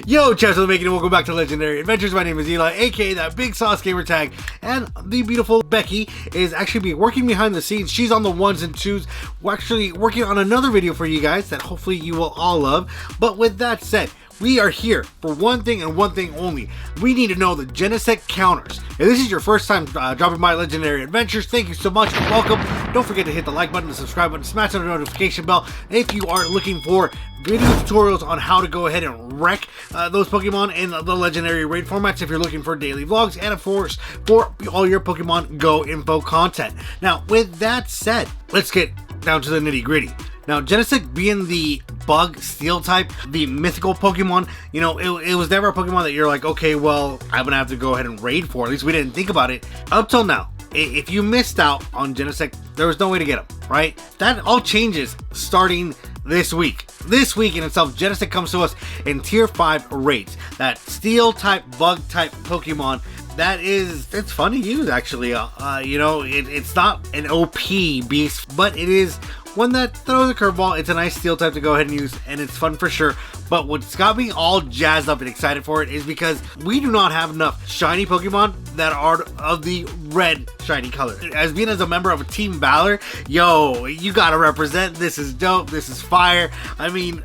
Yo, chaps, I'm making it. Welcome back to Legendary Adventures. My name is Eli, aka that big sauce gamer tag, and the beautiful Becky is actually working behind the scenes. She's on the ones and twos. We're actually working on another video for you guys that hopefully you will all love. But with that said, we are here for one thing and one thing only. We need to know the Genesect counters. If this is your first time dropping by Legendary Adventures, thank you so much and welcome. Don't forget to hit the like button, the subscribe button, smash on the notification bell if you are looking for video tutorials on how to go ahead and wreck those Pokemon in the Legendary Raid formats, if you're looking for daily vlogs, and of course for all your Pokemon Go info content. Now, with that said, let's get down to the nitty gritty. Now, Genesect being the bug steel type, the mythical Pokemon, you know, it was never a Pokemon that you're like, okay, well, I'm gonna have to go ahead and raid for. At least we didn't think about it up till now. If you missed out on Genesect, there was no way to get them, right? That all changes starting this week. This week in itself, Genesect comes to us in tier 5 raids. That steel type, bug type Pokemon it's fun to use actually. You know, it's not an OP beast, but it is one that throws a curveball. It's a nice steel type to go ahead and use, and it's fun for sure. But what's got me all jazzed up and excited for it is because we do not have enough shiny Pokemon that are of the red shiny color. As a member of a Team Valor, yo, you gotta represent. This is dope. This is fire. I mean,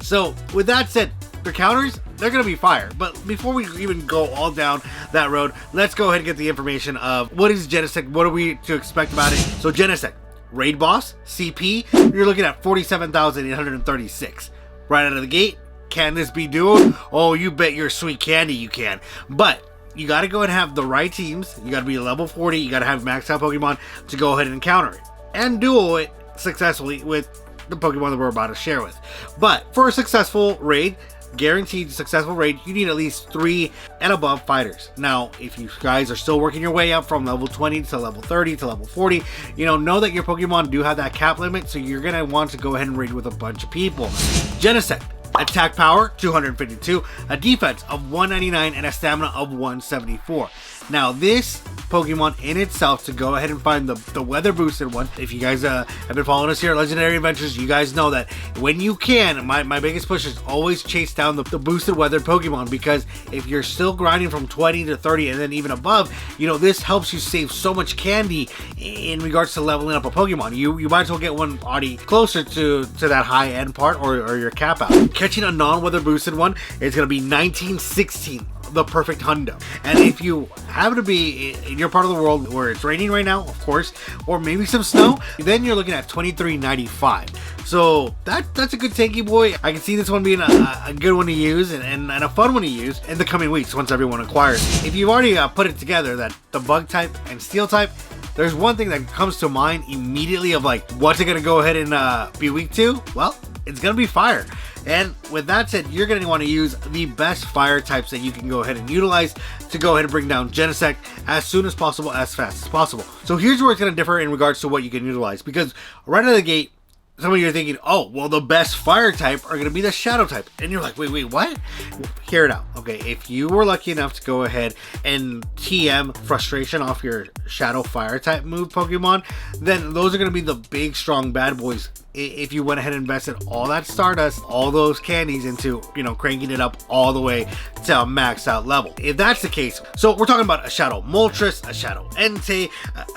so with that said, the counters, they're gonna be fire. But before we even go all down that road, let's go ahead and get the information of what is Genesect, what are we to expect about it. So Genesect, Raid Boss, CP, you're looking at 47,836. Right out of the gate, can this be duo? Oh, you bet your sweet candy you can. But you gotta go and have the right teams, you gotta be level 40, you gotta have maxed out Pokemon to go ahead and counter it. And duo it successfully with the Pokemon that we're about to share with. But for a successful raid, guaranteed successful raid, you need at least 3 and above fighters. Now, if you guys are still working your way up from level 20 to level 30 to level 40, you know that your Pokemon do have that cap limit, so you're gonna want to go ahead and raid with a bunch of people. Genesect, attack power 252, a defense of 199, and a stamina of 174. Now, this Pokemon in itself, to go ahead and find the weather boosted one, if you guys have been following us here at Legendary Adventures, you guys know that when you can, my biggest push is always chase down the boosted weathered Pokemon, because if you're still grinding from 20 to 30 and then even above, you know, this helps you save so much candy in regards to leveling up a Pokemon. You might as well get one already closer to that high end part or your cap out. Catching a non-weather boosted one is going to be 1916. The perfect hundo. And if you happen to be in your part of the world where it's raining right now, of course, or maybe some snow, then you're looking at 2395. So that's a good tanky boy. I can see this one being a good one to use and a fun one to use in the coming weeks once everyone acquires it. If you've already put it together, that the bug type and steel type, there's one thing that comes to mind immediately of like, what's it gonna go ahead and be weak to? Well, it's gonna be fire. And with that said, you're going to want to use the best fire types that you can go ahead and utilize to go ahead and bring down Genesect as soon as possible, as fast as possible. So here's where it's going to differ in regards to what you can utilize, because right out of the gate, some of you are thinking, oh, well, the best fire type are going to be the shadow type. And you're like, wait, what? Hear it out. Okay, if you were lucky enough to go ahead and TM frustration off your shadow fire type move Pokemon, then those are going to be the big, strong bad boys. If you went ahead and invested all that Stardust, all those candies into, you know, cranking it up all the way to a maxed out level. If that's the case, so we're talking about a Shadow Moltres, a Shadow Entei,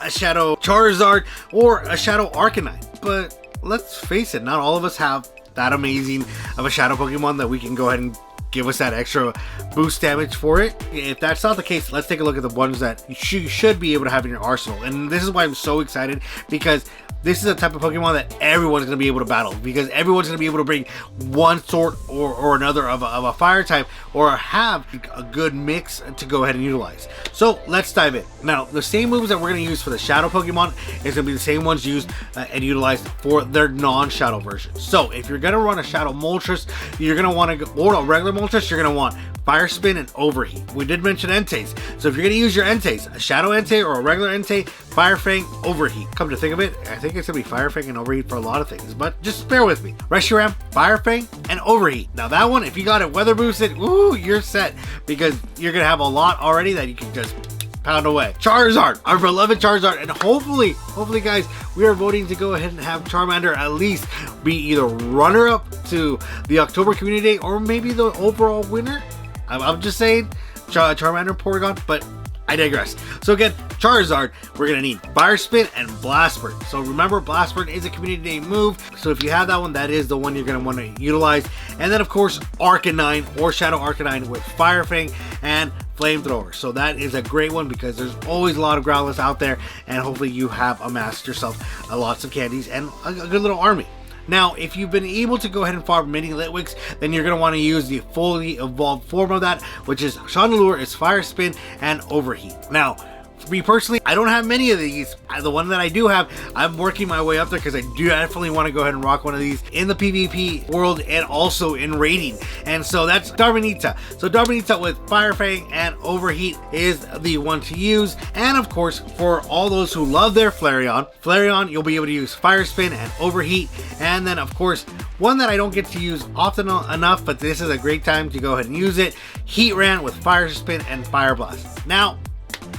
a Shadow Charizard, or a Shadow Arcanine. But let's face it, not all of us have that amazing of a Shadow Pokemon that we can go ahead and give us that extra boost damage for it. If that's not the case, let's take a look at the ones that you should be able to have in your arsenal. And this is why I'm so excited, because this is a type of Pokemon that everyone's going to be able to battle, because everyone's going to be able to bring one sort or another of a fire type, or have a good mix to go ahead and utilize. So let's dive in. Now, the same moves that we're going to use for the Shadow Pokemon is going to be the same ones used and utilized for their non-Shadow versions. So if you're going to run a Shadow Moltres, you're going to want to, or a regular Moltres, you're going to want Fire Spin and Overheat. We did mention Enteis, so if you're going to use your Enteis, a Shadow Entei or a regular Entei, Fire Fang, Overheat. Come to think of it, I think it's going to be Fire Fang and Overheat for a lot of things, but just bear with me. Reshiram, Fire Fang, and Overheat. Now that one, if you got it weather boosted, ooh, you're set, because you're going to have a lot already that you can just pound away. Charizard, our beloved Charizard, and hopefully guys, we are voting to go ahead and have Charmander at least be either runner-up to the October Community Day or maybe the overall winner. I'm just saying, Charmander, Porygon, but I digress. So again, Charizard, we're going to need Fire Spin and Blast Burn. So remember, Blast Burn is a Community Day move. So if you have that one, that is the one you're going to want to utilize. And then of course, Arcanine or Shadow Arcanine with Fire Fang and Flamethrower. So that is a great one because there's always a lot of Growlithe out there. And hopefully you have amassed yourself lots of candies and a good little army. Now, if you've been able to go ahead and farm mini Litwicks, then you're going to want to use the fully evolved form of that, which is Chandelure, is Fire Spin and Overheat. Now, for me personally, I don't have many of these. The one that I do have, I'm working my way up there because I do definitely want to go ahead and rock one of these in the PvP world and also in raiding. And so that's Darmanita. So Darmanita with Fire Fang and Overheat is the one to use. And of course, for all those who love their Flareon, you'll be able to use Fire Spin and Overheat. And then of course, one that I don't get to use often enough, but this is a great time to go ahead and use it, Heatran with Fire Spin and Fire Blast. Now,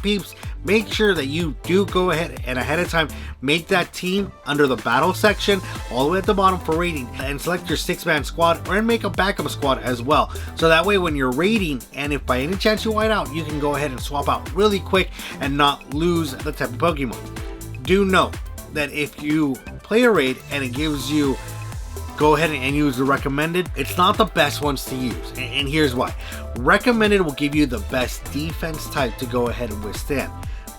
peeps, make sure that you do go ahead and ahead of time make that team under the battle section all the way at the bottom for raiding, and select your 6-man squad or make a backup squad as well. So that way when you're raiding and if by any chance you white out, you can go ahead and swap out really quick and not lose the type of Pokemon. Do know that if you play a raid and it gives you go ahead and use the recommended, it's not the best ones to use, and here's why. Recommended will give you the best defense type to go ahead and withstand,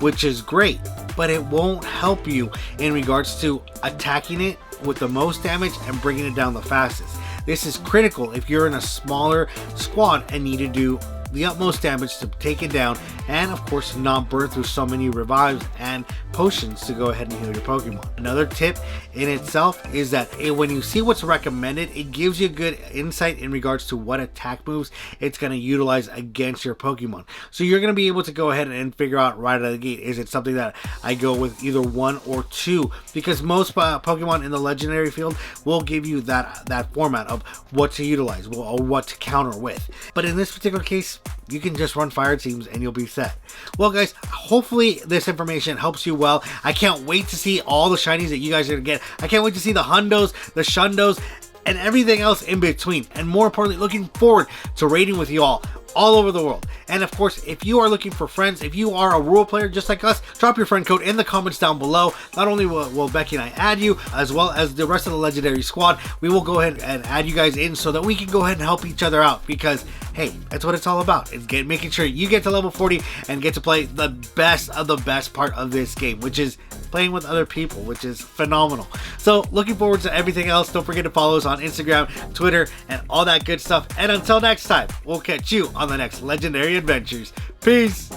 which is great, but it won't help you in regards to attacking it with the most damage and bringing it down the fastest. This is critical if you're in a smaller squad and need to do the utmost damage to take it down, and of course not burn through so many revives and potions to go ahead and heal your Pokemon. Another tip in itself is that when you see what's recommended, it gives you good insight in regards to what attack moves it's going to utilize against your Pokemon. So you're going to be able to go ahead and figure out right out of the gate, is it something that I go with either 1 or 2, because most Pokemon in the legendary field will give you that format of what to utilize or what to counter with. But in this particular case, you can just run fire teams and you'll be set. Well guys, hopefully this information helps you well. I can't wait to see all the shinies that you guys are gonna get. I can't wait to see the hundos, the shundos, and everything else in between. And more importantly, looking forward to raiding with you all over the world. And of course, if you are looking for friends, if you are a rural player just like us, drop your friend code in the comments down below. Not only will Becky and I add you, as well as the rest of the legendary squad, we will go ahead and add you guys in so that we can go ahead and help each other out, because hey, that's what it's all about. It's making sure you get to level 40 and get to play the best of the best part of this game, which is playing with other people, which is phenomenal. So looking forward to everything else. Don't forget to follow us on Instagram, Twitter, and all that good stuff. And until next time, we'll catch you on the next legendary adventures. Peace.